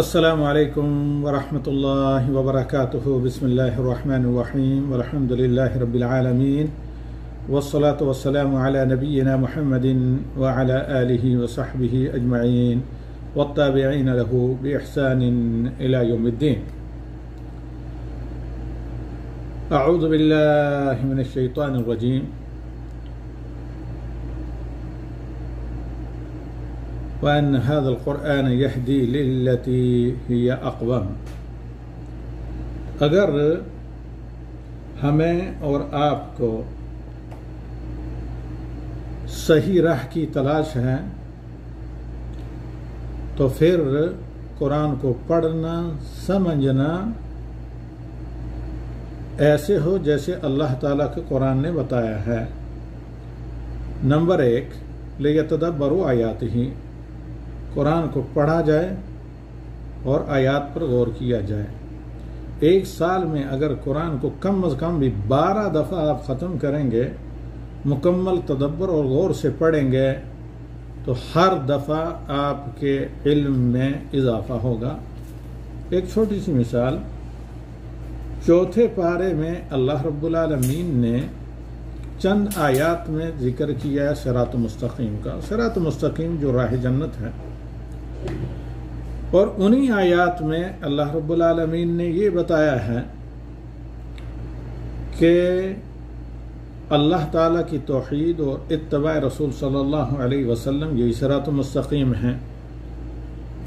अस्सलामु अलैकुम वरहमतुल्लाहि वबरकातुहु। बिस्मिल्लाहिर रहमानिर रहीम वल्हम्दुलिल्लाहि रब्बिल आलमीन वस्सलातु वस्सलामु अला नबिय्यिना मुहम्मदिन व अला आलिहि व सहबिहि अजमईन वत्ताबिईन लहु बिइहसानिन इला यौमिद्दीन। अऊज़ु बिल्लाहि मिनश शैतानिर रजीम। वअन हाज़ल क़ुरआन यहदी लिल्लती हिय अक़वम। अगर हमें और आपको सही राह की तलाश है तो फिर कुरान को पढ़ना समझना ऐसे हो जैसे अल्लाह ताला के कुरान ने बताया है। नंबर 1, लियतदब्बरू आयातिही, कुरान को पढ़ा जाए और आयात पर गौर किया जाए। एक साल में अगर कुरान को कम अज़ कम भी 12 दफ़ा आप ख़त्म करेंगे, मुकम्मल तदब्बर और गौर से पढ़ेंगे, तो हर दफ़ा आपके इल्म में इजाफा होगा। एक छोटी सी मिसाल, चौथे पारे में अल्लाह रब्बुल आलमीन ने चंद आयात में जिक्र किया है सिरात मुस्तकीम का। सिरात मुस्तकीम जो राह जन्नत है, और उन्हीं आयात में अल्लाह रब्बुल आलमीन ने ये बताया है कि अल्लाह ताला की तौहीद और इत्तबा रसूल सल्लल्लाहु अलैहि वसल्लम ये सिरात मुस्तकीम है।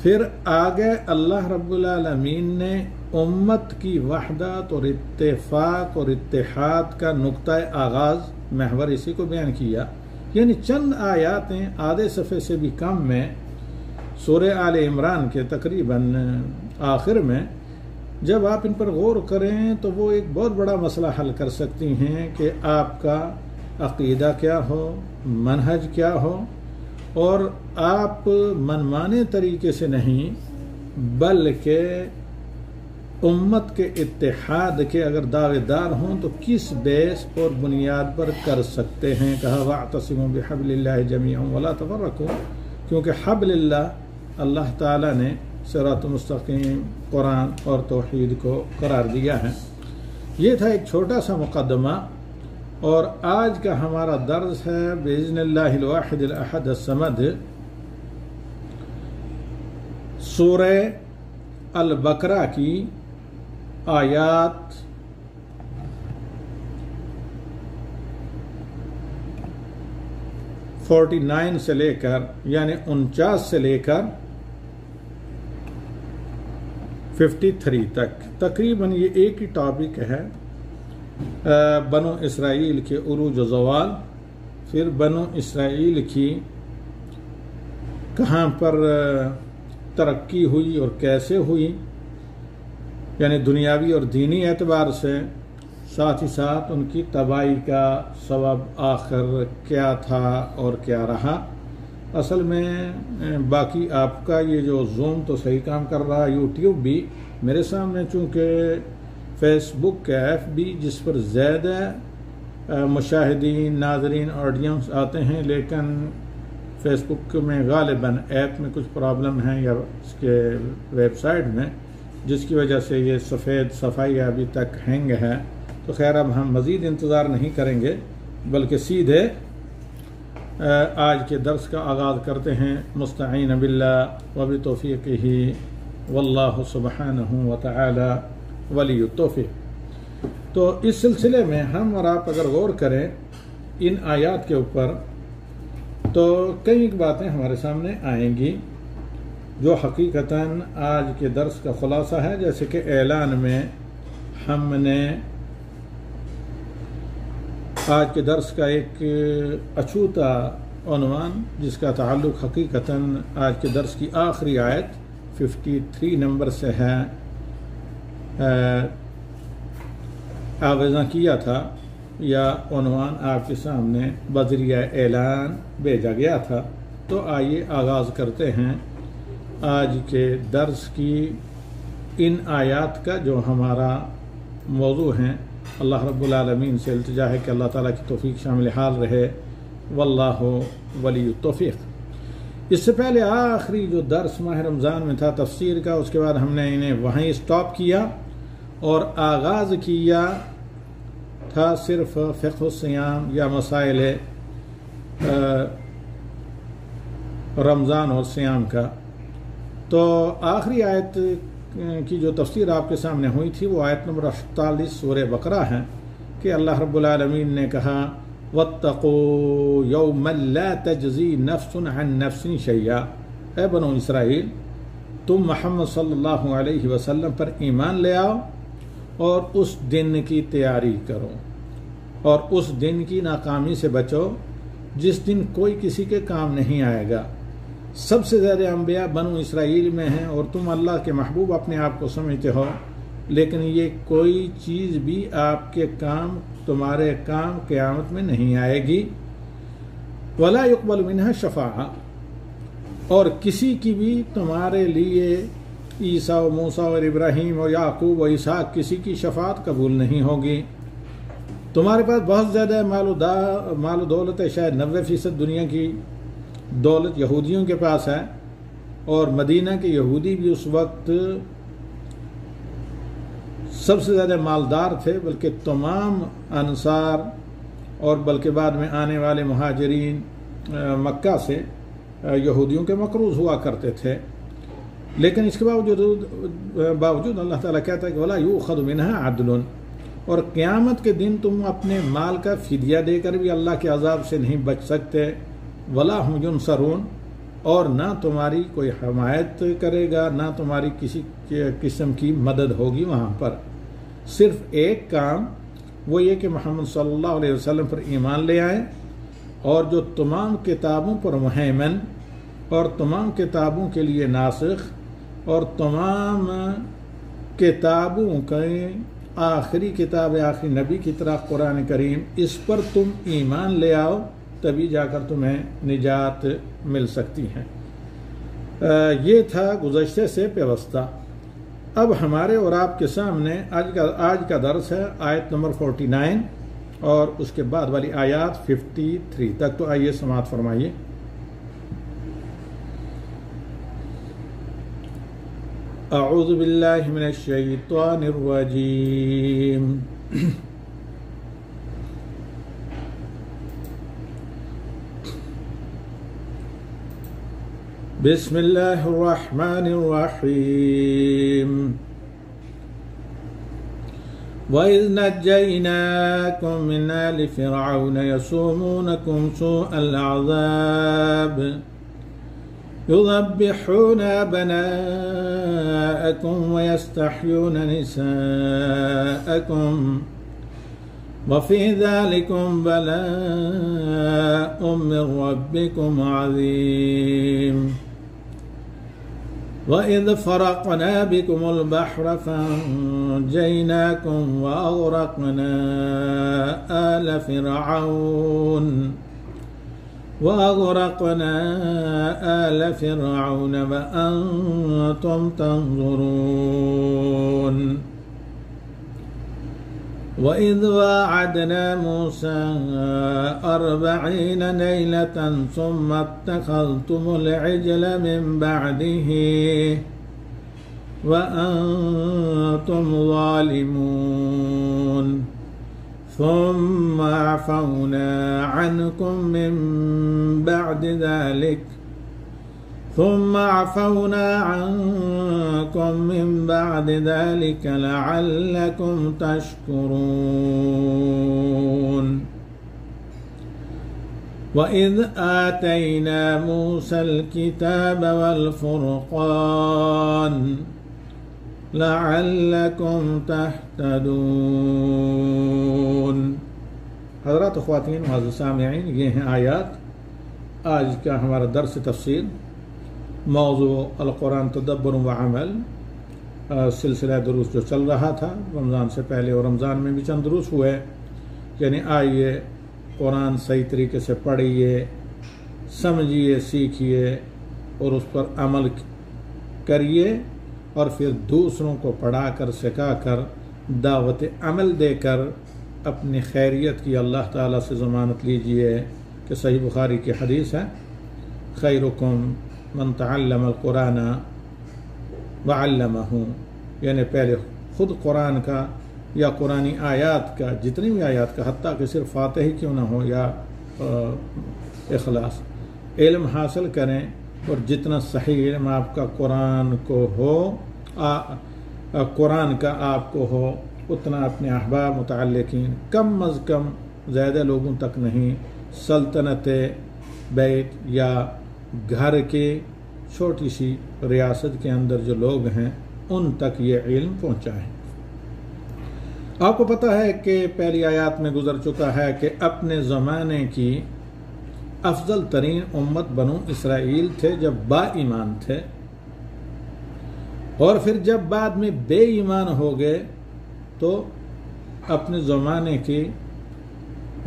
फिर आगे अल्लाह रब्बुल आलमीन ने उम्मत की वहदत और इत्तेफाक और इत्तेहाद का नुक्ता आगाज महवर इसी को बयान किया। यानी चंद आयातें आधे सफ़े से भी कम में सूरह आले इमरान के तकरीबन आखिर में जब आप इन पर गौर करें तो वो एक बहुत बड़ा मसला हल कर सकती हैं कि आपका अक़ीदा क्या हो, मनहज क्या हो, और आप मनमाने तरीके से नहीं बल्कि उम्मत के इत्तेहाद के अगर दावेदार हों तो किस बेस और बुनियाद पर कर सकते हैं। कहा वअतसिमू बिहब्लिल्लाहि जमीअन वला तफर्रकू, क्योंकि हब्लिल्लाह अल्लाह ताला ने सिरात मुस्तकीम कुरान और तौहीद को करार दिया है। ये था एक छोटा सा मुक़द्दमा, और आज का हमारा दर्स है बिइज़्निल्लाहिल वाहिदिल अहद अस्समद, सूरह अल बकरा की आयात 49 से लेकर यानी 49 से लेकर 53 तक। तकरीबन ये एक ही टॉपिक है। बनो इसराइल के उरूज व ज़वाल, फिर बनो इसराइल की कहाँ पर तरक्की हुई और कैसे हुई, यानी दुनियावी और दीनी एतबार से, साथ ही साथ उनकी तबाही का सबब आखिर क्या था और क्या रहा। असल में बाकी आपका ये जो जूम तो सही काम कर रहा है, यूट्यूब भी मेरे सामने, चूँकि फेसबुक का FB जिस पर ज़्यादा मुशाहिदीन नाज़रीन ऑडियंस आते हैं, लेकिन फेसबुक में गालिबन ऐप में कुछ प्रॉब्लम है या इसके वेबसाइट में, जिसकी वजह से ये सफ़ेद सफाई अभी तक हैंग है। तो खैर अब हम मज़ीद इंतज़ार नहीं करेंगे बल्कि सीधे आज के दर्स का आगाज़ करते हैं। मुस्तईन बिल्लाह व बितौफ़ीक़िही वल्लाहु सुब्हानहु व तआला वलियुत तौफ़ीक़। तो इस सिलसिले में हम और आप अगर गौर करें इन आयात के ऊपर तो कई बातें हमारे सामने आएंगी जो हकीकतन आज के दर्स का खुलासा है। जैसे कि ऐलान में हमने आज के दर्स का एक अछूता उन्वान जिसका ताल्लुक़ हकीकतन आज के दर्स की आखिरी आयत 53 नंबर से है, आवेज़ा किया था या उन्वान आपके सामने बज़रिया ऐलान भेजा गया था। तो आइए आगाज़ करते हैं आज के दर्स की इन आयात का जो हमारा मौजू हैं अल्लाह रब्बुल आलमीन से इल्तिजा है कि अल्लाह ताला की तौफीक शामिल हाल रहे। वल्लाहु वली तौफीक। इससे पहले आखिरी जो दर्स माह रमज़ान में था तफसीर का, उसके बाद हमने इन्हें वहीं स्टॉप किया और आगाज़ किया था सिर्फ फ़िक़्ह सियाम या मसाइल रमज़ान और सियाम का। तो आखिरी आयत की जो तफसीर आपके सामने हुई थी वो आयत नंबर 48 सूरह बकरा है कि अल्लाह रब्बुल आलमीन ने कहा वत्तक़ू यौमन ला तजज़ी नफ्सुन अन नफ्सिन शैया। ऐ बनो इसराइल, तुम मोहम्मद सल्लल्लाहु अलैहि वसल्लम पर ईमान ले आओ और उस दिन की तैयारी करो और उस दिन की नाकामी से बचो जिस दिन कोई किसी के काम नहीं आएगा। सबसे ज़्यादा अंबिया बनु इसराइल में हैं और तुम अल्लाह के महबूब अपने आप को समझते हो, लेकिन ये कोई चीज़ भी आपके काम, तुम्हारे काम क़यामत में नहीं आएगी। वला युक़बल मिन्हा शफ़ाअ, और किसी की भी तुम्हारे लिए ईसा व मूसा और इब्राहीम और याकूब व इसहाक किसी की शफ़ाअत कबूल नहीं होगी। तुम्हारे पास बहुत ज़्यादा माल दौलत है, शायद 90% दुनिया की दौलत यहूदियों के पास है और मदीना के यहूदी भी उस वक्त सबसे ज़्यादा मालदार थे, बल्कि तमाम अंसार और बल्कि बाद में आने वाले मुहाजिरीन मक्का से यहूदियों के मकरूज़ हुआ करते थे। लेकिन इसके बावजूद अल्लाह ताला कहता है कि वला यूख़ज़ु मिन्हा अदलुन, और क़यामत के दिन तुम अपने माल का फ़िदिया देकर भी अल्लाह के अज़ाब से नहीं बच सकते। वला हुम युनसरून, और ना तुम्हारी कोई हमायत करेगा, ना तुम्हारी किसी किस्म की मदद होगी वहाँ पर। सिर्फ एक काम वो ये कि मोहम्मद सल्लल्लाहु अलैहि वसल्लम पर ईमान ले आए और जो तमाम किताबों पर मुहैमन और तमाम किताबों के लिए नासिख और तमाम किताबों के आखिरी किताब आखिरी नबी की तरह कुरान करीम, इस पर तुम ईमान ले आओ, तभी जाकर तुम्हें निजात मिल सकती है। ये था गुज़श्ते से व्यवस्था। अब हमारे और आपके सामने आज का दर्स है आयत नंबर 49 और उसके बाद वाली आयत 53 तक। तो आइए समाअत फरमाइए। अऊज़ु बिल्लाहि मिनश शैतानिर रजीम। बिस्मिल्लाहिर रहमानिर रहीम। वइज़ नज्जयनाकुम मिन आलि फ़िरऔन यसूमूनकुम सूअल अज़ाब युज़ब्बिहून अबनाअकुम वयस्तहयून निसाअकुम वफ़ी ज़ालिकुम बलाअुम मिन रब्बिकुम अज़ीम। वइज़ फ़रक़ना बिकुमुल बहरा फ़अंजयनाकुम वअग़रक़ना आल फ़िरऔन वअन्तुम तंज़ुरून। वइज़ वाअदना मूसा 40 लैलतन सुम्मा इत्तख़ज़्तुमुल इज्ल मिन बअदिही वअन्तुम ज़ालिमून सुम्मा अफ़ौना अन्कुम मिन बअदि ज़ालिक लअल्लकुम तशकुरून। वइज़ आतैना मूसल किताब वल फ़ुरक़ान लअल्लकुम तहतदून। हज़रात ख़वातीन मुअज़्ज़ज़ सामिईन, ये हैं आयत आज का हमारा दर्स तफ़सीर। मौज़ू अल-कुरान तदब्बुर व अमल सिलसिला दुरूस जो चल रहा था रमज़ान से पहले और रमज़ान में भी चंद दुरूस हुए। यानी आइए कुरान सही तरीके से पढ़िए, समझिए, सीखिए और उस पर अमल करिए और फिर दूसरों को पढ़ाकर सिखाकर दावत अमल देकर अपनी खैरियत की अल्लाह ताला से ज़मानत लीजिए कि सही बुखारी की हदीस है, खैरुकुम मन तअल्लमल कुरान व अल्लमहु, यानी पहले ख़ुद कुरान का या कुरानी आयात का, जितनी भी आयात का, हत्ता कि सिर्फ फातिहा ही क्यों ना हो या इखलास, इल्म हासिल करें और जितना सही इल्म आपका कुरान को हो, कुरान का आपको हो, उतना अपने अहबाब मुतअल्लिकीन, कम अज़ कम ज़्यादा लोगों तक नहीं, सल्तनत बैत या घर के छोटी सी रियासत के अंदर जो लोग हैं उन तक ये इल्म पहुँचाएँ। आपको पता है कि पहली आयत में गुजर चुका है कि अपने ज़माने की अफजल तरीन उम्मत बनु इसराइल थे जब बाईमान थे, और फिर जब बाद में बेईमान हो गए तो अपने ज़माने की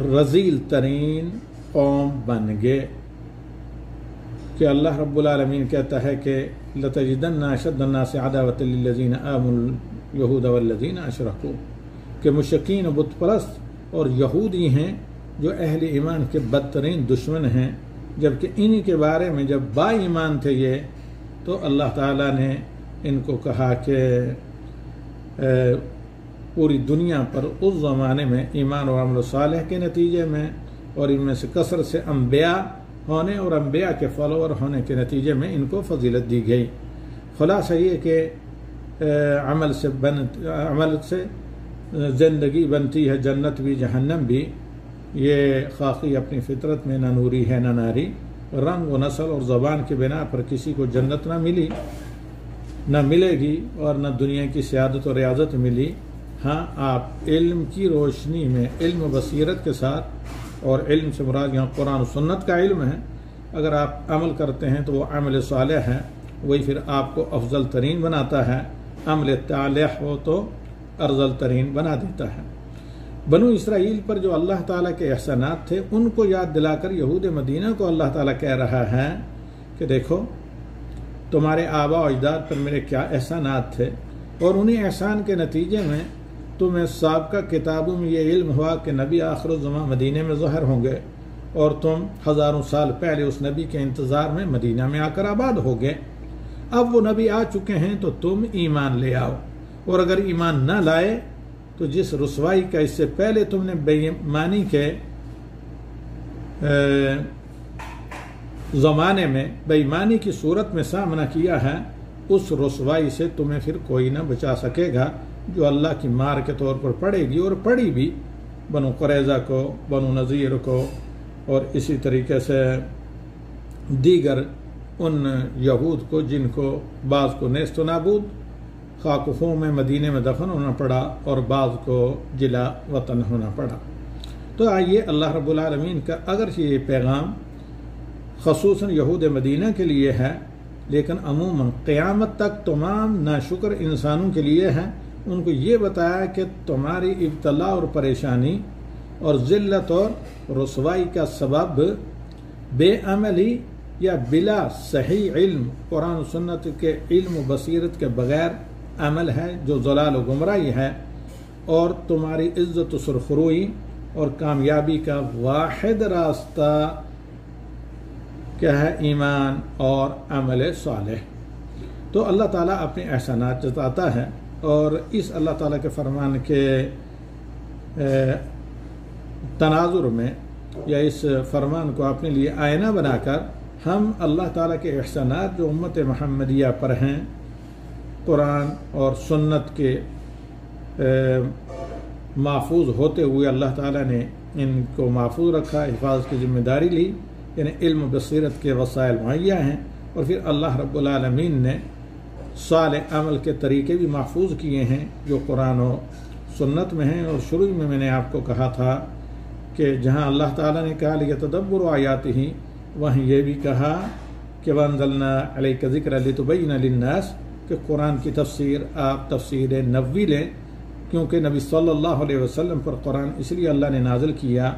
रज़ील तरीन कौम बन गए। कि अल्लाह रब्बुल आलमीन कहता है कि लतजिदन्ना अशद्दन्नासि अदावतन लिल्लज़ीना आमनुल यहूद वल्लज़ीना अशरकू, कि मुशरिकीन बुत परस्त और यहूदी हैं जो अहले ईमान के बदतरीन दुश्मन हैं, जबकि इन्हीं के बारे में जब बाईमान थे ये, तो अल्लाह ताला ने इनको कहा कि पूरी दुनिया पर उस ज़माने में ईमान और अमल सालेह के नतीजे में और इनमें से कसरत से अम्बिया होने और अम्बिया के फॉलोअर होने के नतीजे में इनको फजीलत दी गई। खुलासा ये कि अमल से ज़िंदगी बनती है, जन्नत भी जहन्नम भी। ये खाकी अपनी फितरत में न नूरी है न नारी, रंग व नस्ल और ज़बान के बिना पर किसी को जन्नत न मिली, न मिलेगी, और न दुनिया की सियादत और रियाजत मिली। हाँ, आप इल्म की रोशनी में, इल्म बसीरत के साथ, और इल्म से मुराद यहाँ कुरान और सुन्नत का इल्म है, अगर आप अमल करते हैं तो वो अमल सालेह है, वही फिर आपको अफजल तरीन बनाता है। अमल तालेह हो तो अरजल तरीन बना देता है। बनु इसराइल पर जो अल्लाह ताला के एहसानात थे उनको याद दिलाकर यहूद मदीना को अल्लाह ताला कह रहा है कि देखो तुम्हारे आबा और अजदाद पर मेरे क्या एहसानात थे, और उन्हीं एहसान के नतीजे में तुम्हें साबका किताबों में ये इल्म हुआ कि नबी आखिर ज़मां मदीने में ज़ाहिर होंगे, और तुम हज़ारों साल पहले उस नबी के इंतज़ार में मदीना में आकर आबाद हो गए। अब वो नबी आ चुके हैं तो तुम ईमान ले आओ, और अगर ईमान न लाए तो जिस रुसवाई का इससे पहले तुमने बेईमानी के ज़माने में बेईमानी की सूरत में सामना किया है, उस रुसवाई से तुम्हें फिर कोई न बचा सकेगा, जो अल्लाह की मार के तौर पर पड़ेगी, और पड़ी भी बनु कुरैज़ा को, बनु नज़ीर को, और इसी तरीके से दीगर उन यहूद को जिनको बाज़ को नेस्त नाबूद खाकुफों में मदीने में दफन होना पड़ा और बाज़ को जिला वतन होना पड़ा। तो आइए अल्लाह रब्बुल आलमीन का अगर ये पैगाम ख़ुसूसन यहूद मदीना के लिए है, लेकिन अमूमन क़यामत तक तमाम नाशुक्र इंसानों के लिए है, उनको ये बताया कि तुम्हारी इब्तला और परेशानी और ज़िल्लत और रुसवाई का सबब बेअमली या बिला सही इल्म, कुरान सुन्नत के इल्म बसीरत के बगैर अमल है, जो ज़लाल व गुमराही है, और तुम्हारी इज़्ज़त सुरखरुई और कामयाबी का वाहिद रास्ता क्या है? ईमान और अमल सालेह। तो अल्लाह ताला अपने एहसानात जताता है, और इस अल्लाह ताला के फरमान के तनाजुर में या इस फरमान को अपने लिए आईना बनाकर हम अल्लाह ताला के एहसानात जो उम्मत मुहम्मदिया पर हैं, कुरान और सुन्नत के महफूज होते हुए अल्लाह ताला ने इनको महफूज रखा, हिफाजत की जिम्मेदारी ली, यानी इल्म बसीरत के वसाइल मुहैया हैं, और फिर अल्लाह रब्बुल आलमीन ने सालेह अमल के तरीके भी महफूज किए हैं जो कुरान और सुन्नत में हैं। और शुरू में मैंने आपको कहा था कि जहाँ अल्लाह ताला ने कहा लियतदब्बरू आयातिही, वहीं ये भी कहा कि वअंज़लना अलैका ज़िक्रा लितुबय्यिना लिन्नास, कि कुरान की तफसीर आप तफसीर नबवी लें, क्योंकि नबी सल्लल्लाहु अलैहि वसल्लम पर कुरान इसलिए अल्लाह ने नाजिल किया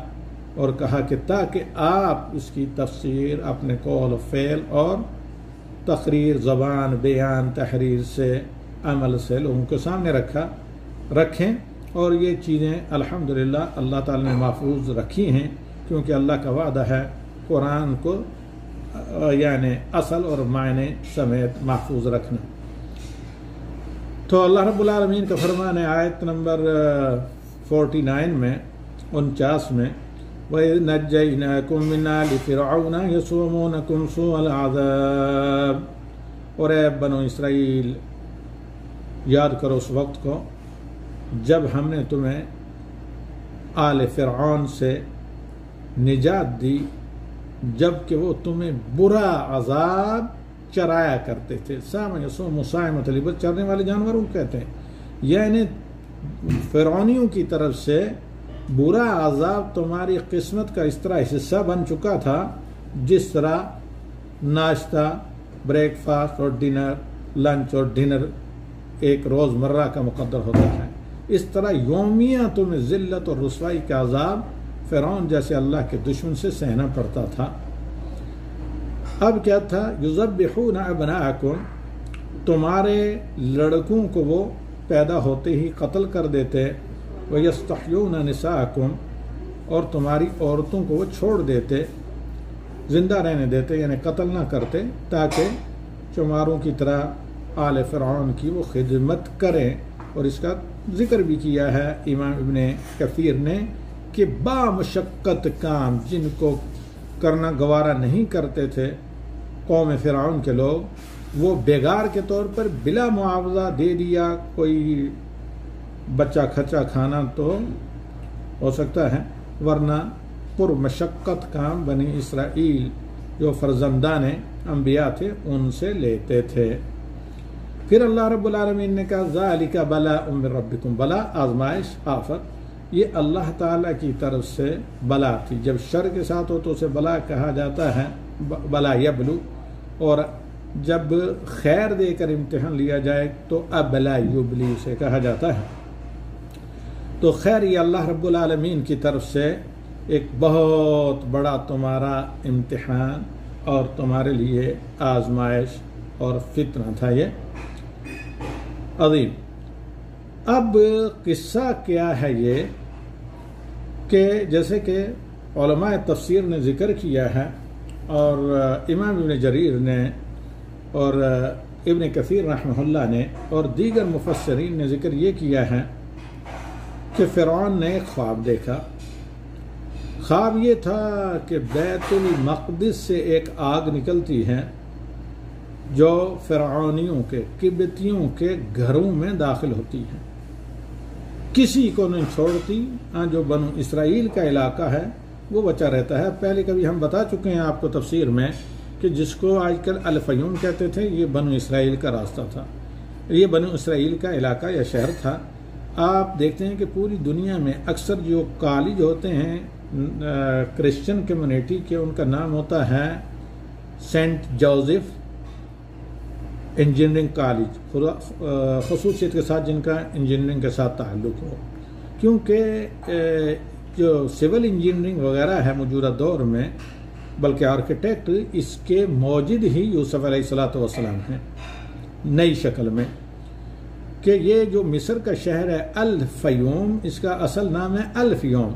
और कहा कि ताकि आप इसकी तफसीर अपने कौल फ़ेल और तकरीर, ज़बान, बयान, तहरीर से, अमल से लोगों के सामने रखें, और ये चीज़ें अल्हम्दुलिल्लाह अल्लाह ताला ने महफूज रखी हैं, क्योंकि अल्लाह का वादा है कुरान को यानी असल और मायने समेत महफूज रखना। तो अल्लाह रब्बुल आलमीन का फरमान है आयत नंबर 49 में 49 में, वनज्जयनाकुम मिन आलि फिरऔन यसुमूनकुम सूअल अज़ाब, और ए बनो इसराइल याद करो उस वक्त को जब हमने तुम्हें आले फिरऔन से निजात दी, जबकि वो तुम्हें बुरा अजाब चराया करते थे। मुसाइमत लिबत, चरने वाले जानवरों को कहते हैं। यानी फिरौनियों की तरफ से बुरा अजाब तुम्हारी किस्मत का इस तरह हिस्सा बन चुका था, जिस तरह नाश्ता, ब्रेकफास्ट और डिनर, लंच और डिनर एक रोज़मर्रा का मुकद्दर होता है, इस तरह योमिया तुम्हें ज़िल्लत और रुसवाई का अजाब फिरौन जैसे अल्लाह के दुश्मन से सहना पड़ता था। अब क्या था, युज़ब्बिहून अबनाअकुम, तुम्हारे लड़कों को वो पैदा होते ही कत्ल कर देते, व यस्तहयून निसाअकुम, और तुम्हारी औरतों को वो छोड़ देते, जिंदा रहने देते, यानी कत्ल ना करते, ताकि चमारों की तरह आले फिरौन की वो खिदमत करें। और इसका जिक्र भी किया है इमाम इब्ने कसीर ने कि बामशक्कत काम जिनको करना गवारा नहीं करते थे कौम फिरौन के लोग, वो बेगार के तौर पर बिला मुआवजा दे दिया। कोई बच्चा खच्चा खाना तो हो सकता है, वरना पुरमशक्कत काम बनी इसराइल जो फर्जंदान अंबिया थे उनसे लेते थे। फिर अल्लाह रब्बुल आलमीन ने कहा ज़ालिका बलाउम मिन रब्बिकुम, बला आजमाइश, आफत, ये अल्लाह ताला की तरफ से बला थी। जब शर के साथ हो तो उसे बला कहा जाता है, बला यबलू, और जब खैर देकर इम्तिहान लिया जाए तो अबला युबली उसे कहा जाता है। तो खैर ये अल्लाह रब्बुल आलमीन की तरफ से एक बहुत बड़ा तुम्हारा इम्तिहान और तुम्हारे लिए आजमाइश और फितना था ये अजीम। अब किस्सा क्या है ये कि जैसे कि उलमाए तफसीर ने जिक्र किया है और इमाम इब्न जरीर ने और इब्न कसीर रहमहुल्लाह ने और दीगर मुफस्सिरीन ने जिक्र ये किया है कि फिरौन ने ख्वाब देखा। ख्वाब ये था कि बैतुल मक़दिस से एक आग निकलती है जो फिरौनियों के, किब्तियों के घरों में दाखिल होती है, किसी को नहीं छोड़ती। जो बनु इसराइल का इलाका है वो बचा रहता है। पहले कभी हम बता चुके हैं आपको तफसीर में कि जिसको आजकल अल-फयूम कहते थे, ये बनु इसराइल का रास्ता था, ये बनु इसराइल का इलाका या शहर था। आप देखते हैं कि पूरी दुनिया में अक्सर जो कॉलेज होते हैं क्रिश्चियन कम्युनिटी के, उनका नाम होता है सेंट जोसेफ इंजीनियरिंग कॉलेज, खसूसियत के साथ जिनका इंजीनियरिंग के साथ ताल्लुक़ हो, क्योंकि जो सिविल इंजीनियरिंग वगैरह है मौजूदा दौर में, बल्कि आर्किटेक्ट इसके मौजूद ही यूसुफ अलैहिस्सलातु वस्सलाम हैं नई शक्ल में। कि ये जो मिस्र का शहर है अल-फयूम, इसका असल नाम है अल-फयूम।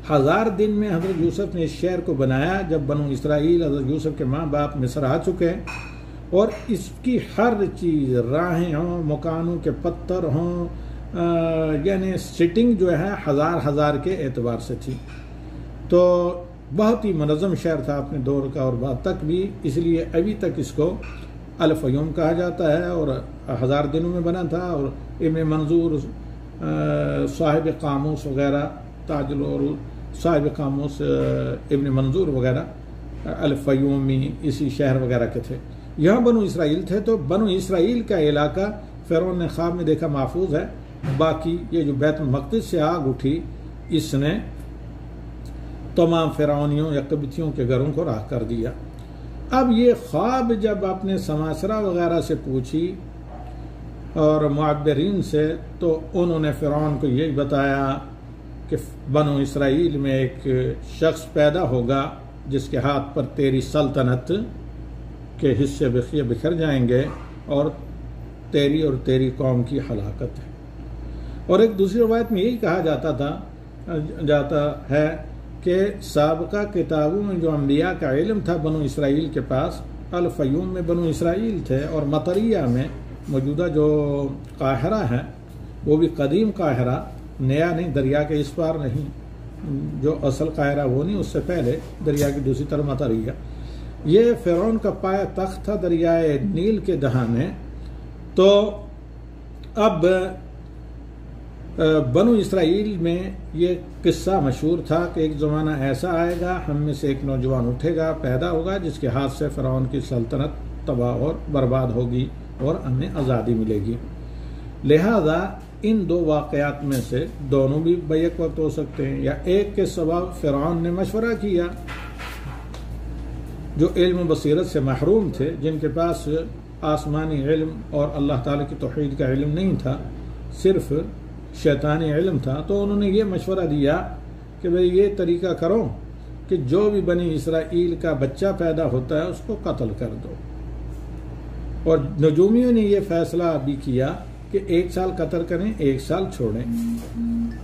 1000 दिन में हज़रत यूसुफ ने इस शहर को बनाया। जब बनु इसराइल हज़रत यूसुफ के माँ बाप मिस्र आ चुके हैं, और इसकी हर चीज़, राहें हों, मकानों के पत्थर हों, यानी सिटिंग जो है हज़ार के एतबार से थी। तो बहुत ही मनज़्ज़म शहर था अपने दौर का और बाद तक भी, इसलिए अभी तक इसको अल-फयूम कहा जाता है। और 1000 दिनों में बना था। और इब्न मंजूर साहिब कामूस वगैरह, ताजुल और साहिब कामूस इब्न मंजूर वगैरह अल-फयूमी इसी शहर वगैरह के थे। यहाँ बनु इसराइल थे। तो बनु इसराइल का इलाका फिरौन ने ख्वाब में देखा महफूज है। बाकी ये जो बैतुल मक़दिस से आग उठी, इसने तमाम फिरौनियों या कब्तियों के घरों को राख कर दिया। अब ये ख्वाब जब आपने समासरा वगैरह से पूछी और मुअब्बिरीन से, तो उन्होंने फिरौन को यही बताया कि बनु इसराइल में एक शख्स पैदा होगा जिसके हाथ पर तेरी सल्तनत के हिस्से बिखर जाएंगे और तेरी कौम की हलाकत है। और एक दूसरी रवायत में यही कहा जाता है कि साबका किताबों में जो अम्बिया का इल्म था बनु इसराइल के पास, अल फयूम में बनु इसराइल थे, और मतरिया में मौजूदा जो काहिरा है वो भी कदीम काहिरा, नया नहीं, दरिया के इस पार नहीं, जो असल काहिरा वो नहीं, उससे पहले दरिया की दूसरी तरफ मतरिया, ये फ़िरौन का पाया तख्त था दरियाए नील के दहाने। तो अब बनु इसराइल में ये किस्सा मशहूर था कि एक ज़माना ऐसा आएगा, हम में से एक नौजवान उठेगा, पैदा होगा, जिसके हाथ से फ़िरौन की सल्तनत तबाह और बर्बाद होगी और हमें आज़ादी मिलेगी। लिहाजा इन दो वाक़यात में से दोनों भी बैक वक्त हो सकते हैं, या एक के सबब फ़िरौन ने मशवरा किया, जो इल्म बसीरत से महरूम थे, जिनके पास आसमानी इल्म और अल्लाह ताला की तौहीद का इल्म नहीं था, सिर्फ शैतानी इल्म था, तो उन्होंने ये मशवरा दिया कि भाई ये तरीका करो कि जो भी बनी इसराइल का बच्चा पैदा होता है उसको कत्ल कर दो। और नजूमियों ने यह फैसला भी किया कि 1 साल कत्ल करें, 1 साल छोड़ें,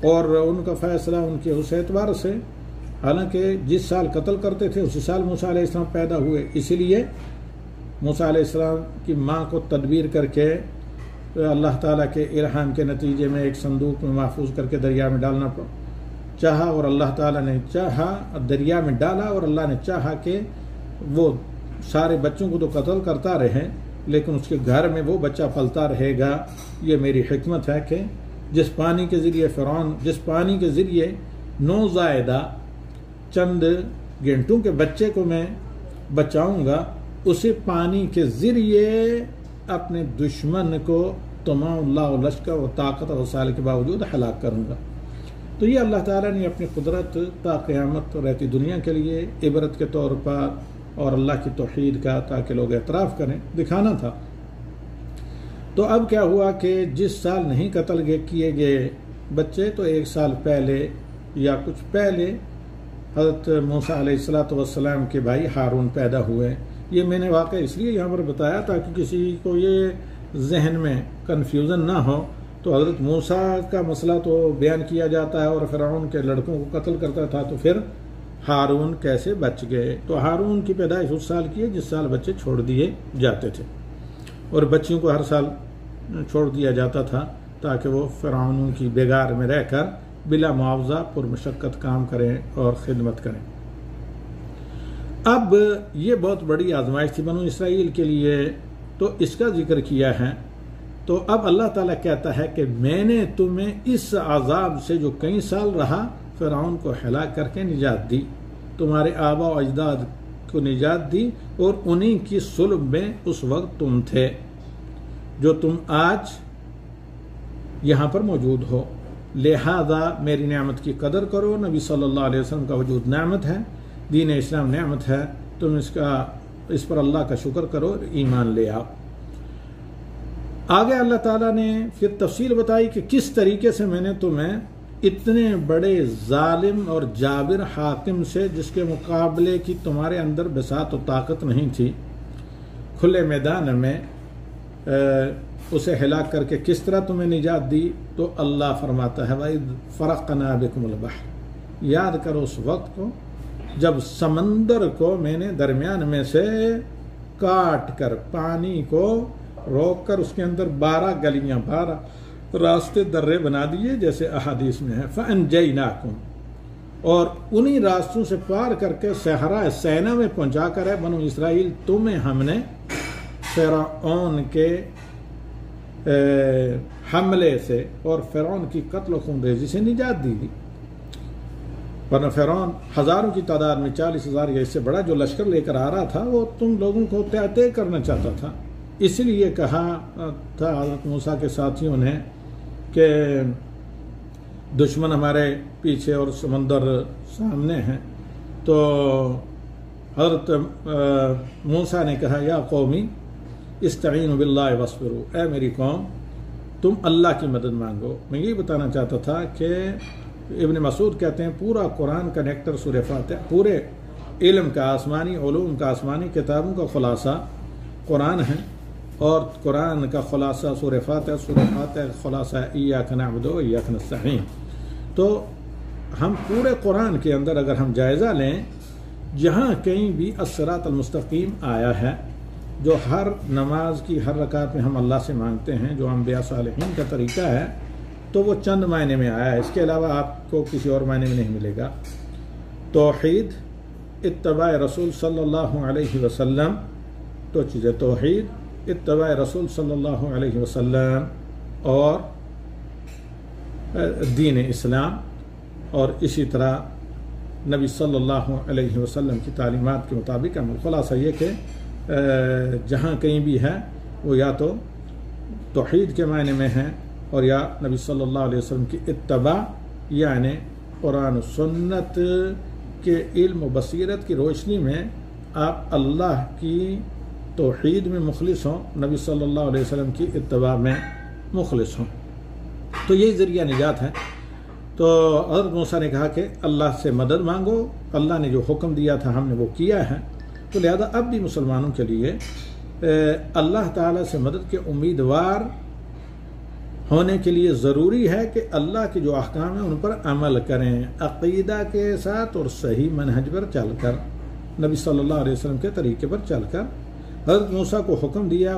और उनका फैसला उनके उस एतबार से, हालांकि जिस साल कत्ल करते थे उसी साल मूसा अलैहिस्सलाम पैदा हुए, इसलिए मूसा अलैहिस्सलाम की माँ को तदबीर करके अल्लाह ताला के इल्हाम के नतीजे में एक संदूक में महफूज करके दरिया में डालना चाहा, और अल्लाह ताला ने चाहा दरिया में डाला, और अल्लाह ने चाहा कि वो सारे बच्चों को तो कत्ल करता रहे लेकिन उसके घर में वो बच्चा पलता रहेगा। ये मेरी हिकमत है कि जिस पानी के ज़रिए फ़िरौन, जिस पानी के ज़रिए नौज़ायदा चंद गेंटों के बच्चे को मैं बचाऊंगा, उसी पानी के ज़रिए अपने दुश्मन को तमाम लश्कर और ताकत और वसाइल के बावजूद हलाक करूंगा। तो ये अल्लाह ताला ने अपनी कुदरत ता क़यामत रहती दुनिया के लिए इबरत के तौर पर और अल्लाह की तौहीद का, ताकि लोग एतराफ़ करें, दिखाना था। तो अब क्या हुआ कि जिस साल नहीं कत्ल किए गए बच्चे, तो 1 साल पहले या कुछ पहले हज़रत मूसा अलैहिस्सलाम के भाई हारून पैदा हुए। ये मैंने वाक़ई इसलिए यहाँ पर बताया ताकि किसी को ये जहन में कन्फ्यूज़न ना हो। तो हज़रत मूसा का मसला तो बयान किया जाता है और फ़िरौन के लड़कों को कत्ल करता था, तो फिर हारून कैसे बच गए? तो हारून की पैदाइश उस साल की है जिस साल बच्चे छोड़ दिए जाते थे, और बच्चियों को हर साल छोड़ दिया जाता था ताकि वो फ़िरौन की बेगार में रहकर बिला मुआवजा पुरमशक्कत काम करें और खिदमत करें। अब ये बहुत बड़ी आजमाइश थी बनु इसराइल के लिए, तो इसका जिक्र किया है। तो अब अल्लाह ताला कहता है कि मैंने तुम्हें इस आज़ाब से जो कई साल रहा, फ़िरौन को हिलाक करके निजात दी, तुम्हारे आबा और अजदाद को निजात दी, और उन्हीं की सुल्ब में उस वक्त तुम थे जो तुम आज यहाँ पर मौजूद हो। लिहाजा मेरी नेमत की कदर करो। नबी सल्लल्लाहु अलैहि वसल्लम का वजूद नेमत है, दीन इस्लाम नेमत है, तुम इस पर अल्लाह का शुक्र करो, ईमान ले आओ। आगे अल्लाह ताला ने फिर तफसील बताई कि किस तरीके से मैंने तुम्हें इतने बड़े जालिम और जाबिर हाकिम से, जिसके मुकाबले की तुम्हारे अंदर बिसात और ताकत नहीं थी, खुले मैदान में उसे हिलाक करके किस तरह तुम्हें निजात दी। तो अल्लाह फरमाता है वइज़ फ़रक़ना बिकुमुल बहर, याद करो उस वक्त को जब समंदर को मैंने दरमियान में से काट कर, पानी को रोक कर उसके अंदर 12 गलियां, 12 रास्ते दर्रे बना दिए, जैसे अहादीस में है। फ़अनजयनाकुम, और उन्हीं रास्तों से पार करके सहरा सैना में पहुंचा कर है बनु इसराइल, तुम्हें हमने फ़िरौन के हमले से और फ़िरौन की कत्ल खूनरेज़ी से निजात दी थी। वरना फ़िरौन हज़ारों की तादाद में 40,000 या इससे बड़ा जो लश्कर लेकर आ रहा था, वो तुम लोगों को तय करना चाहता था। इसलिए कहा था हज़रत मूसा के साथियों ने कि दुश्मन हमारे पीछे और समंदर सामने हैं। तो हज़रत मूसा ने कहा या कौमी इस्तईनु बिल्लाहि वस्बिरू, ऐ मेरी कौम तुम अल्लाह की मदद मांगो। मैं यही बताना चाहता था कि इब्न मसूद कहते हैं पूरा कुरान का नेक्टर सूरह फातिहा, पूरे इल्म का, आसमानी उलूम का, आसमानी किताबों का खुलासा कुरान है, और कुरान का खुलासा सूरह फातिहा खुलासा इय्याका नअबुदु व इय्याका नस्तईन। तो हम पूरे कुरान के अंदर अगर हम जायज़ा लें, जहाँ कहीं भी अस्सिरातल मुस्तकीम आया है, जो हर नमाज की हर रकात में हम अल्लाह से मांगते हैं, जो अंबिया सालिहीन का तरीका है, तो वो चंद मायने में आया है, इसके अलावा आपको किसी और मायने में नहीं मिलेगा। तौहीद, इत्तबा रसूल सल्लल्लाहु अलैहि वसल्लम, तो चीज़ें तौहीद, इत्तबा रसूल सल्लल्लाहु अलैहि वसल्लम और दीन इस्लाम, और इसी तरह नबी सल्लल्लाहु अलैहि वसल्लम की तालीमात के मुताबिक अमल। खुलासा ये कि जहाँ कहीं भी है वो या तो तौहीद के मायने में है और या नबी सल्लल्लाहु अलैहि वसल्लम की इत्तबा, यानी कुरान सुन्नत के इल्म बसीरत की रोशनी में आप अल्लाह की तौहीद में मुखलिस हों, नबी सल्लल्लाहु अलैहि वसल्लम की इत्तबा में मुखलिस हों, तो यही ज़रिया निजात है। तो हज़रत मूसा ने कहा कि अल्लाह से मदद मांगो, अल्लाह ने जो हुक्म दिया था हमने वो किया है। तो लिहाजा अब भी मुसलमानों के लिए अल्लाह ताला से मदद के उम्मीदवार होने के लिए ज़रूरी है कि अल्लाह के जो अहकाम हैं उन पर अमल करें, अक़ीदा के साथ और सही मनहज पर चलकर, नबी सल्लल्लाहु अलैहि वसल्लम के तरीके पर चलकर। हज़रत मूसा को हुक्म दिया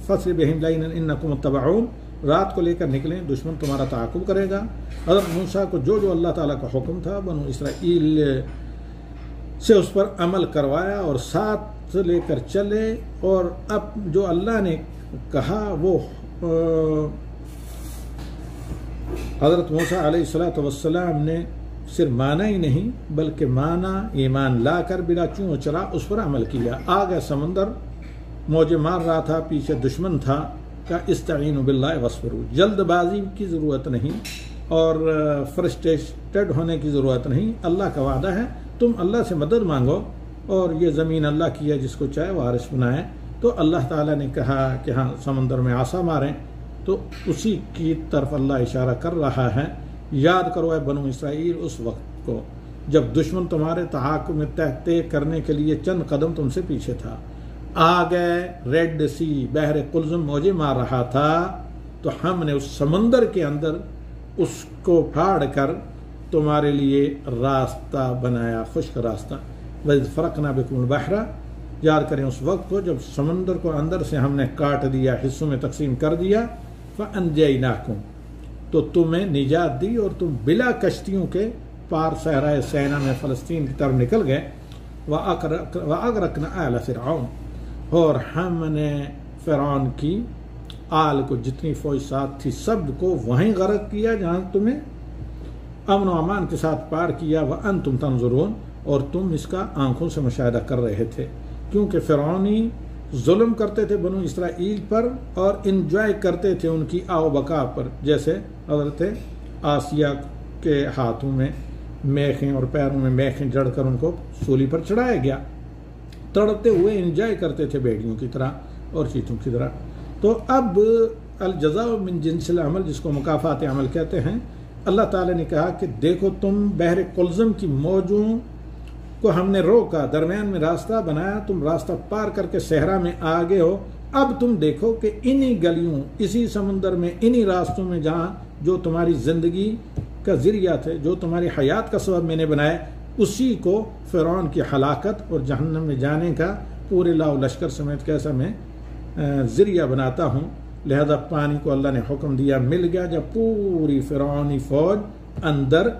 फस्र बिहिम लैलन इन्नकुम मुत्तबऊन, रात को लेकर निकलें, दुश्मन तुम्हारा ताक़ुब करेगा। हज़रत मूसा को जो जो अल्लाह ताला का हुक्म था बनु इसराइल से उस पर अमल करवाया और साथ लेकर चले, और अब जो अल्लाह ने कहा वो हज़रत मूसा अलैहिस्सलातु वस्सलाम ने सिर्फ माना ही नहीं बल्कि माना, ईमान लाकर बिला चूं चला उस पर अमल किया। आगे समंदर मौजे मार रहा था, पीछे दुश्मन था, का इस्तईनु बिल्लाहि वस्बिरू, जल्दबाजी की ज़रूरत नहीं और फ्रस्ट्रेटेड होने की ज़रूरत नहीं। अल्लाह का वादा है, तुम अल्लाह से मदद मांगो और ये ज़मीन अल्लाह की है, जिसको चाहे वारिस बनाए। तो अल्लाह ताला ने कहा कि हाँ समंदर में आसा मारें, तो उसी की तरफ अल्लाह इशारा कर रहा है। याद करो ऐ बनु इसराइल उस वक्त को जब दुश्मन तुम्हारे तहाकुम में तय करने के लिए चंद कदम तुमसे पीछे था, आ गए रेड सी, बहर कुल्ज़ुम मौजे मार रहा था, तो हमने उस समंदर के अंदर उसको फाड़ कर तुम्हारे लिए रास्ता बनाया, खुश्क रास्ता। वज़ फ़रक़ना बिकुमुल बहरा, याद करें उस वक्त को जब समंदर को अंदर से हमने काट दिया, हिस्सों में तकसीम कर दिया। फ़अनजयनाकुम, तो तुम्हें निजात दी और तुम बिला कश्तियों के पार सहराए सैना में फ़लस्तीन की तरफ निकल गए। वअग़रक़ना आला फ़िरऔन, और हमने फ़िरऔन की आल को, जितनी फ़ौज साथ थी सब को वहीं गर्क किया जहाँ तुम्हें अमन व अमान के साथ पार किया। व अंतुम तंज़ुरून, और तुम इसका आंखों से मुशाहिदा कर रहे थे, क्योंकि फ़िरऔनी जुल्म करते थे बनु इसराइल पर और इंजॉय करते थे उनकी आओ बका पर। जैसे हज़रत आसिया के हाथों में मेखें और पैरों में मेखें जड़कर उनको सूली पर चढ़ाया गया, तड़पते हुए इंजॉय करते थे बेड़ियों की तरह और चीतों की तरह। तो अब अल जज़ाउ मिन जिन्सिल अमल, जिसको मुकाफ़ात अमल कहते हैं, अल्लाह ताला ने कहा कि देखो तुम बहर कुल्ज़ुम की मौजों को हमने रोका, दरमियान में रास्ता बनाया, तुम रास्ता पार करके सहरा में आ गए हो। अब तुम देखो कि इन्हीं गलियों, इसी समंदर में, इन्हीं रास्तों में जहाँ जो तुम्हारी ज़िंदगी का ज़रिया थे, जो तुम्हारी हयात का सबब मैंने बनाया, उसी को फ़िरऔन की हलाकत और जहन्नम में जाने का पूरे लाओ लश्कर समेत कैसा मैं ज़रिया बनाता हूँ। लिहाजा पानी को अल्लाह ने हुक्म दिया, मिल गया। जब पूरी फ़िरऔनी फ़ौज अंदर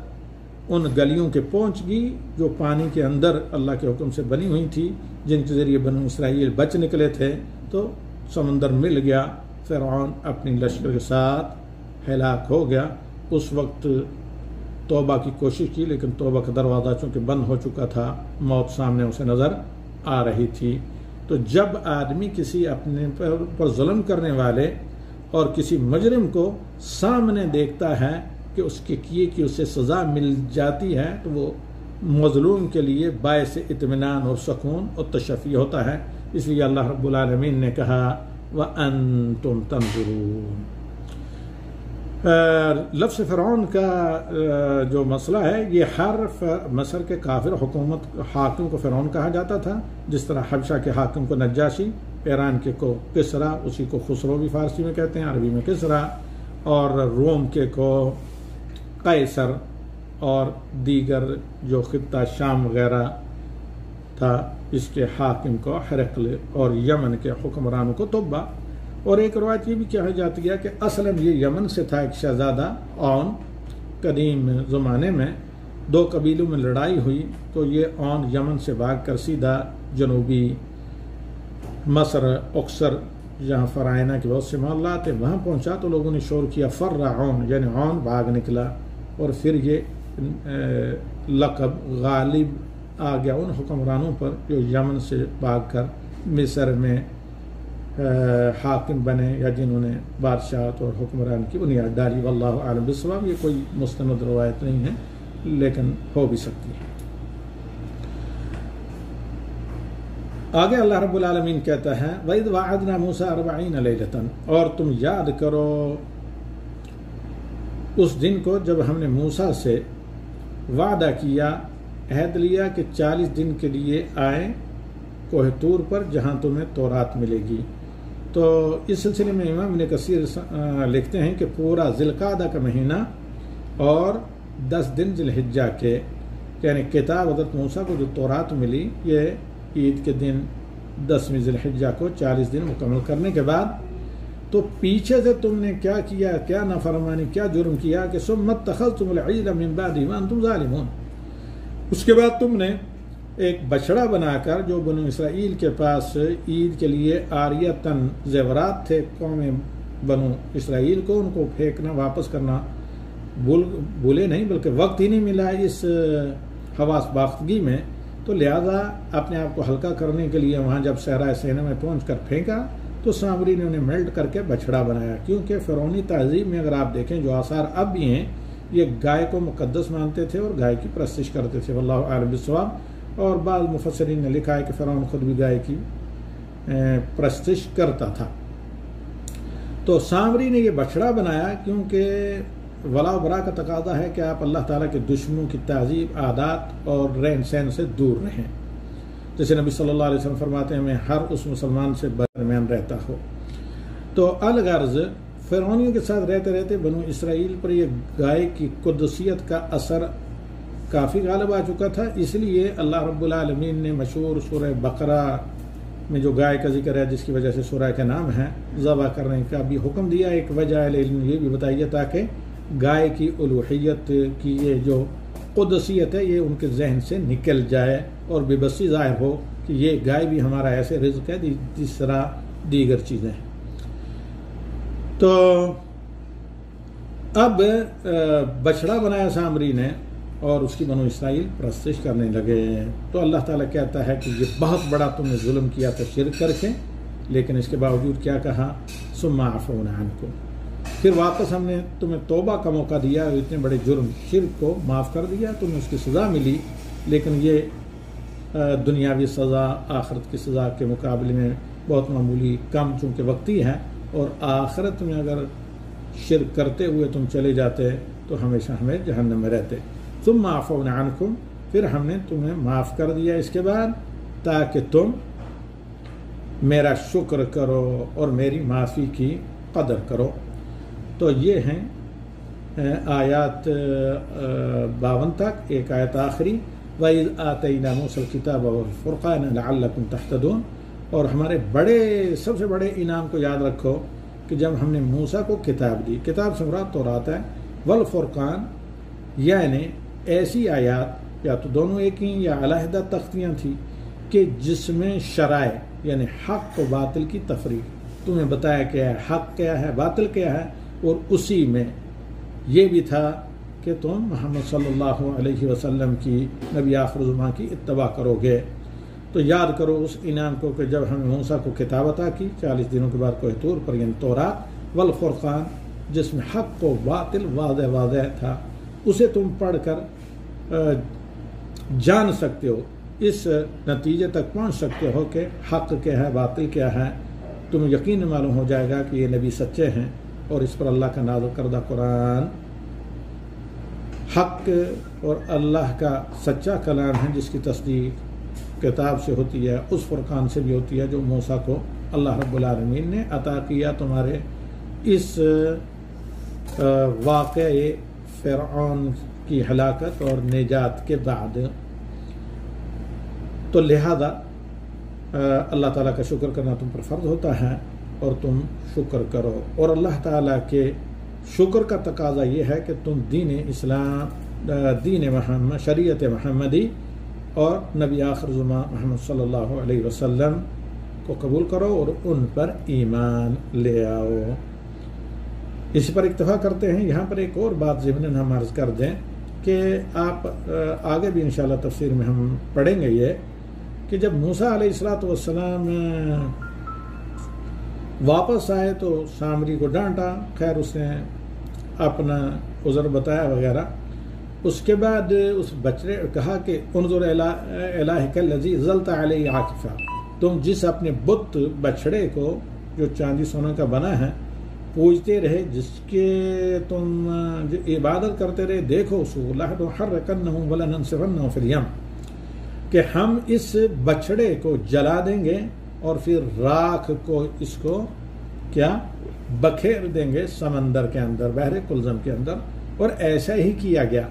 उन गलियों के पहुँच गई जो पानी के अंदर अल्लाह के हुक्म से बनी हुई थी, जिनके ज़रिए बनु इसराइल बच निकले थे, तो समंदर मिल गया। फ़िरऔन अपनी लश्कर के साथ हलाक हो गया। उस वक्त तौबा की कोशिश की, लेकिन तौबा का दरवाज़ा चूँकि बंद हो चुका था, मौत सामने उसे नज़र आ रही थी। तो जब आदमी किसी अपने पर जुल्म करने वाले और किसी मुजरिम को सामने देखता है कि उसके किए की उसे सज़ा मिल जाती है, तो वो मज़लूम के लिए बायस इत्मीनान और सुकून और तशफ़ी होता है। इसलिए अल्लाह रब्बुल आलमीन ने कहा व अंतुम तंज़ुरून। लफ्ज़ फ़िरऔन का जो मसला है, ये हर मसर के काफिर हुकूमत हाकिम को फ़िरऔन कहा जाता था, जिस तरह हबशा के हाकिम को नज्जाशी ईरान के को किसरा, उसी को खुसरो भी फारसी में कहते हैं, अरबी में किसरा, और रोम के को कैसर, और दीगर जो खित्ता शाम वगैरह था इसके हाकिम को हिरकल, और यमन के हुक्मरानों को तुब्बा। और एक रवायत ये भी कहा जाती है कि असलन ये यमन से था एक शहजादा औन, कदीम ज़माने में 2 कबीलों में लड़ाई हुई तो ये औन यमन से भाग कर सीधा जनूबी मसर अक्सर जहाँ फ़राइना के बहुत से मोहल्ला थे वहाँ पहुँचा तो लोगों ने शोर किया फर्रा औन, यानी औन भाग निकला। और फिर ये लक़ब गालिब आ गया उन हुक्मरानों पर जो यमन से भाग कर मिस्र में हाकिम बने या जिन्होंने बादशाहत और हुक्मरान की बुनियाद डाली। वल्लाहु आलम बिस्सवाब। ये कोई मुस्तनद रवायत नहीं है लेकिन हो भी सकती है। आगे अल्लाह रब्बुल आलमीन कहता है वइद वअदना मूसा 40 लैलतन, और तुम याद करो उस दिन को जब हमने मूसा से वादा किया, अहद लिया कि 40 दिन के लिए आए कोह तूर पर जहाँ तुम्हें तौरात मिलेगी। तो इस सिलसिले में इमाम इब्न कसीर लिखते हैं कि पूरा ज़िलक़ादा का महीना और 10 दिन ज़िलहिज्जा के, यानी किताब हज़रत मूसा को जो तौरात मिली ये ईद के दिन 10वीं ज़िलहिज्जा को 40 दिन मुकम्मल करने के बाद, तो पीछे से तुमने क्या किया, क्या नाफरमानी, क्या जुर्म किया कि सुम्मत्तख़ज़्तुमुल ईद मिन बादि मा अंतुम ज़ालिमून। उसके बाद तुमने एक बछड़ा बनाकर जो बनु इसराइल के पास ईद के लिए आरियतन ज़ेवरात थे कौम बनु इसराइल को, उनको फेंकना वापस करना भूले नहीं, बल्कि वक्त ही नहीं मिला इस हवास बाख्तगी में, तो लिहाजा अपने आप को हल्का करने के लिए वहाँ जब सहरा सेना में पहुँच कर फेंका तो सामरी ने उन्हें मेल्ट करके बछड़ा बनाया। क्योंकि फ़िरौनी तहज़ीब में अगर आप देखें जो आसार अब भी हैं, ये गाय को मुक़द्दस मानते थे और गाय की परस्तिश करते थे। वल्लाहु आलम बिस्सवाब। और बाद मुफस्सिरीन ने लिखा है कि फ़िरौन खुद भी गाय की परस्तिश करता था। तो सामरी ने ये बछड़ा बनाया क्योंकि वला बरा का तकादा है कि आप अल्लाह ताला के दुश्मनों की तहज़ीब, आदात और रहन सहन से दूर रहें। जैसे नबी सल्लल्लाहु अलैहि वसल्लम फरमाते हैं मैं हर उस मुसलमान से दरमियान रहता हो। तो अलगर्ज़ फ़िरौनियों के साथ रहते रहते बनु इसराइल पर यह गाय की कुद्दसियत का असर काफ़ी गालिब आ चुका था। इसलिए अल्लाह रब्बुल आलमीन ने मशहूर सूरह बकरा में जो गाय का जिक्र है, जिसकी वजह से सूरह का नाम है, ज़बह करने का भी हुक्म दिया। एक वजह ये भी बताइए ताकि गाय की उलूहियत की ये जो कुद्दसियत है ये उनके जहन से निकल जाए और बेबसी ज़ाहिर हो कि ये गाय भी हमारा ऐसे रिज़्क़ है जिस तरह दीगर चीज़ें हैं। तो अब बछड़ा बनाया सामरी ने और उसकी बनु इसराइल परस्तिश करने लगे। तो अल्लाह ताला कहता है कि ये बहुत बड़ा तुमने जुल्म किया था शिर्क करके, लेकिन इसके बावजूद क्या कहा, सुम्मा अफ़ौना अन्कुम, फिर वापस हमने तुम्हें तौबा का मौका दिया, इतने बड़े जुर्म शिर्क को माफ़ कर दिया, तुम्हें उसकी सज़ा मिली। लेकिन ये दुनियावी सज़ा आखिरत की सज़ा के मुकाबले में बहुत मामूली कम, चूँकि वक्ती है, और आखिरत में अगर शिर्क करते हुए तुम चले जाते तो हमेशा हमें जहन्नम में रहते। सुम्मा अफ़ौना अन्कुम, फिर हमने तुम्हें माफ़ कर दिया इसके बाद, ताकि तुम मेरा शुक्र करो और मेरी माफ़ी की कदर करो। तो ये हैं आयत 52 तक। एक आयत आखिरी, वइज़ आतैना मूसल किताब वल फ़ुरक़ान लअल्लकुम तहतदून, और हमारे बड़े सबसे बड़े इनाम को याद रखो कि जब हमने मूसा को किताब दी, किताब से मुराद तौरात है, वल फ़ुरक़ान यानी ऐसी आयत या तो दोनों एक ही या अलहदा तख्तियाँ थी कि जिसमें शराय यानी हक़ व बातिल की तफरीक, तुम्हें बताया क्या है हक़ क्या है बातिल क्या है, और उसी में ये भी था कि तुम मोहम्मद सल्लल्लाहु अलैहि वसल्लम की नबी आखिर ज़मां की इत्तबा करोगे। तो याद करो उस इनाम को कि जब हमें मूसा को किताब अता की 40 दिनों के बाद कोह तूर पर, यानी तौरात, वल फ़ुरक़ान जिसमें हक़ व बातिल वाज़ेह वाज़ेह था, उसे तुम पढ़कर जान सकते हो, इस नतीजे तक पहुँच सकते हो कि हक़ क्या है बातिल क्या है। तुम्हें यकीन मालूम हो जाएगा कि ये नबी सच्चे हैं और इस पर अल्लाह का नाज़िल करदा कुरान हक़ और अल्लाह का सच्चा कलाम है, जिसकी तस्दीक किताब से होती है, उस फ़ुरक़ान से भी होती है जो मूसा को अल्लाह रब्बुल आलमीन ने अता किया तुम्हारे इस वाक़े फ़िरऔन की हलाकत और निजात के बाद। तो लिहाजा अल्लाह ताला का शुक्र करना तुम पर फ़र्ज होता है और तुम शुक्र करो। और अल्लाह ताला के शुक्र का तकाजा ये है कि तुम दीन इस्लाम, दीन मोहम्मद, शरीयत मोहम्मदी और नबी आखिर ज़ुमा मोहम्मद सल्लल्लाहु अलैहि वसल्लम को कबूल करो और उन पर ईमान ले आओ। इसी पर इक्तफा करते हैं। यहाँ पर एक और बात ज़िम्नन हम अर्ज़ कर दें कि आप आगे भी इंशाअल्लाह तफसीर में हम पढ़ेंगे ये कि जब मूसा अलैहिस्सलातु वस्सलाम वापस आए तो सामरी को डांटा, खैर उसने अपना उज़र बताया वगैरह। उसके बाद उस बछड़े कहा कि उन्ज़ुर इलाहिकल लज़ी ज़ल्ता अलैहि आकिफ़ा, तुम जिस अपने बुत बछड़े को जो चांदी सोना का बना है पूजते रहे, जिसके तुम इबादत करते रहे, देखो कि हम इस बछड़े को जला देंगे और फिर राख को इसको क्या बखेर देंगे समंदर के अंदर, बहरे कुलज़म के अंदर। और ऐसा ही किया गया।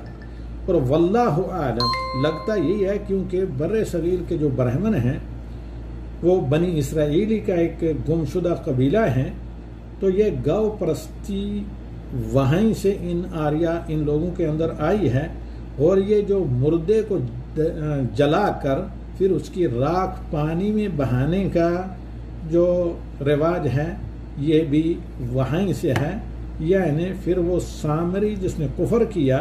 और वल्लाहु आलम, लगता यही है क्योंकि बर्रे सगीर के जो ब्राह्मण हैं वो बनी इसराइली का एक गुमशुदा कबीला है, तो ये गौ परस्ती वहीं से इन लोगों के अंदर आई है। और ये जो मुर्दे को जलाकर फिर उसकी राख पानी में बहाने का जो रिवाज है ये भी वहीं से है। यानी फिर वो सामरी जिसने कुफर किया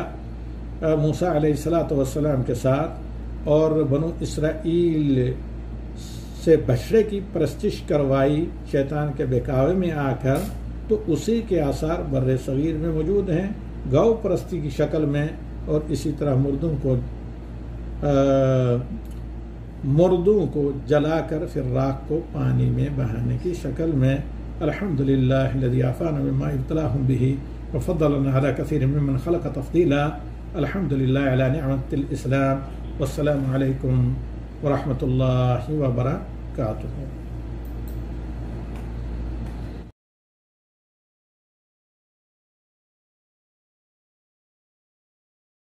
मूसा अलैहिस्सलातु वस्सलाम के साथ और बनु इसराइल से बछड़े की परस्तिश करवाई शैतान के बहकावे में आकर, तो उसी के आसार बर्रे सगीर में मौजूद हैं, गौ परस्ती की शक्ल में। और इसी तरह मुर्दों को जलाकर फिर राख को पानी में बहाने की शक्ल में। अल्हम्दुलिल्लाह लज़ी आफ़ाना मिम्मा इब्तलाहुम बिही व फ़द्दलना अला कसीरिन मिम्मन ख़लक़ तफ़दीला। अल्हम्दुलिल्लाह अला निअमतिल इस्लाम। वस्सलामु अलैकुम व रहमतुल्लाहि व बरकातुहू।